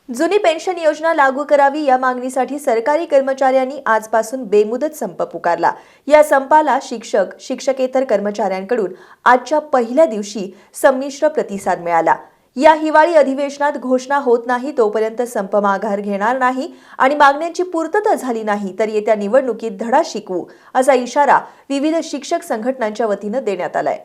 जुनी पेन्शन योजना लागू करावी या मागणीसाठी सरकारी कर्मचाऱ्यांनी आजपासून बेमुदत संप पुकारला। या संपाला शिक्षक, शिक्षकेतर कर्मचाऱ्यांकडून आजच्या पहिल्या दिवशी संमिश्र प्रतिसाद मिळाला। या हिवाळी अधिवेशनात घोषणा होत नाही तोपर्यंत संप माघार घेणार नाही आणि मागण्यांची पूर्तता झाली नाही तर येत्या निवडणुकीत धडा शिकवू असा इशारा विविध शिक्षक संघटनांच्या वतीने देण्यात आलाय।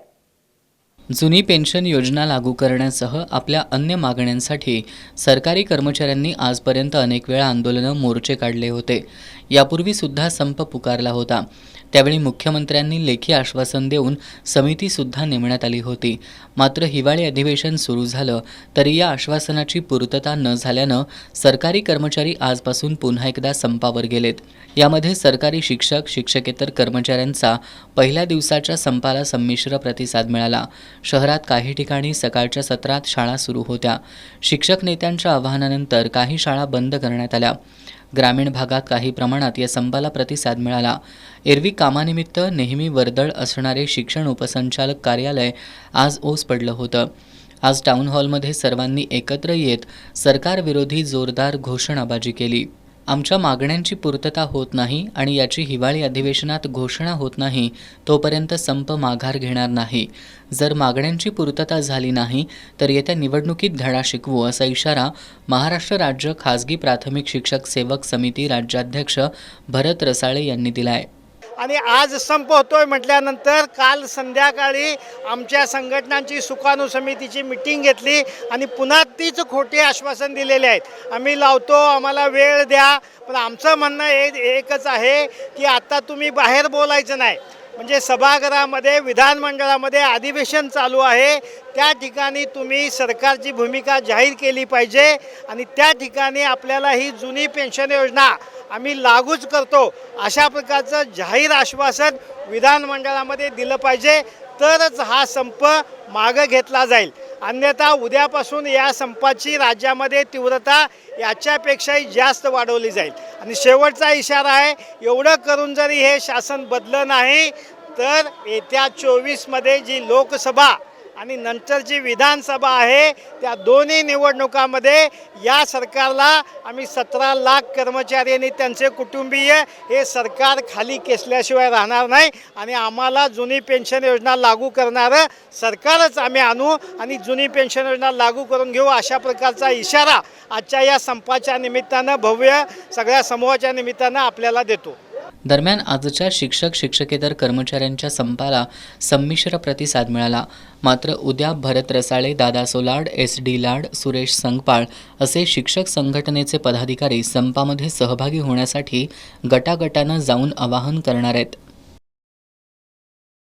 जुनी पेन्शन योजना लागू करण्यासह आपल्या अन्य मागण्यांसाठी सरकारी कर्मचाऱ्यांनी आजपर्यंत अनेक वेळा आंदोलनं, मोर्चे काढले होते। यापूर्वी सुद्धा संप पुकारला होता। त्यावेळी मुख्यमंत्र्यांनी लेखी आश्वासन देऊन समिती सुद्धा नेमण्यात आली होती। मात्र हिवाळी अधिवेशन सुरू झालं तरी या आश्वासनाची पूर्तता न झाल्यानं सरकारी कर्मचारी आजपासून पुन्हा एकदा संपावर गेलेत। यामध्ये सरकारी शिक्षक, शिक्षकेतर कर्मचाऱ्यांचा पहिल्या दिवसाच्या संपाला संमिश्र प्रतिसाद मिळाला। शहरात काही ठिकाणी सकाळच्या सत्रात शाळा सुरू होत्या। शिक्षक नेत्यांच्या आवाहनानंतर काही शाळा बंद करण्यात आल्या। ग्रामीण भागात काही प्रमाणात या संपाला प्रतिसाद मिळाला। एरवी कामानिमित्त नेहमी वर्दळ असणारे शिक्षण उपसंचालक कार्यालय आज ओस पडलं होतं। आज टाउन हॉलमध्ये सर्वांनी एकत्र येत सरकारविरोधी जोरदार घोषणाबाजी केली। आमच्या मागण्यांची पूर्तता होत नाही आणि याची हिवाळी अधिवेशनात घोषणा होत नाही तोपर्यंत संप माघार घेणार नाही। जर मागण्यांची पूर्तता झाली नाही तर येत्या निवडणुकीत धडा शिकवू असा इशारा महाराष्ट्र राज्य खाजगी प्राथमिक शिक्षक सेवक समिती राज्याध्यक्ष भरत रसाळे यांनी दिलाय। आणि आज संप होतोय म्हटल्यानंतर काल संध्याकाळी आमच्या संघटनांची सुकाणू समितीची मीटिंग घेतली आणि पुन्हा तीच खोटी आश्वासन दिलेले आहेत। आम्ही लावतो, आम्हाला वेळ द्या, पण आमचं म्हणणं एकच आहे की आता तुम्ही बाहेर बोलायचं नाही। म्हणजे सभागृहामध्ये, विधानमंडळामध्ये अधिवेशन चालू आहे, त्या ठिकाणी तुम्ही सरकारची भूमिका जाहीर केली पाहिजे आणि त्या ठिकाणी आपल्याला ही जुनी पेन्शन योजना आम्ही लागूच करतो अशा प्रकारचं जाहीर आश्वासन विधानमंडळामध्ये दिलं पाहिजे, तरच हा संप मागे घेतला जाईल। अन्यथा उद्यापासून या संपाची राज्यामध्ये तीव्रता याच्यापेक्षाही जास्त वाढवली जाईल। आणि शेवटचा इशारा आहे, एवढं करून जरी हे शासन बदललं नाही तर येत्या 24मध्ये जी लोकसभा आणि नंतरची विधानसभा आहे त्या दोन्ही निवडणुकांमध्ये या सरकारला आम्ही 17 लाख कर्मचारी आणि त्यांचे कुटुंबीय हे सरकार खाली खेचल्याशिवाय राहणार नाही आणि आम्हाला जुनी पेन्शन योजना लागू करणारं सरकारच आम्ही आणू आणि जुनी पेन्शन योजना लागू करून घेऊ अशा प्रकारचा इशारा आजच्या या संपाच्या निमित्तानं, भव्य सगळ्या समूहाच्या निमित्तानं आपल्याला देतो। दरम्यान आजच्या शिक्षक, शिक्षकेतर कर्मचाऱ्यांच्या संपाला संमिश्र प्रतिसाद मिळाला। मात्र उद्या भरत रसाळे, दादा सोलाड, SD लाड, सुरेश संगपाळ असे शिक्षक संघटनेचे पदाधिकारी संपामध्ये सहभागी होण्यासाठी गटागटानं जाऊन आवाहन करणार आहेत।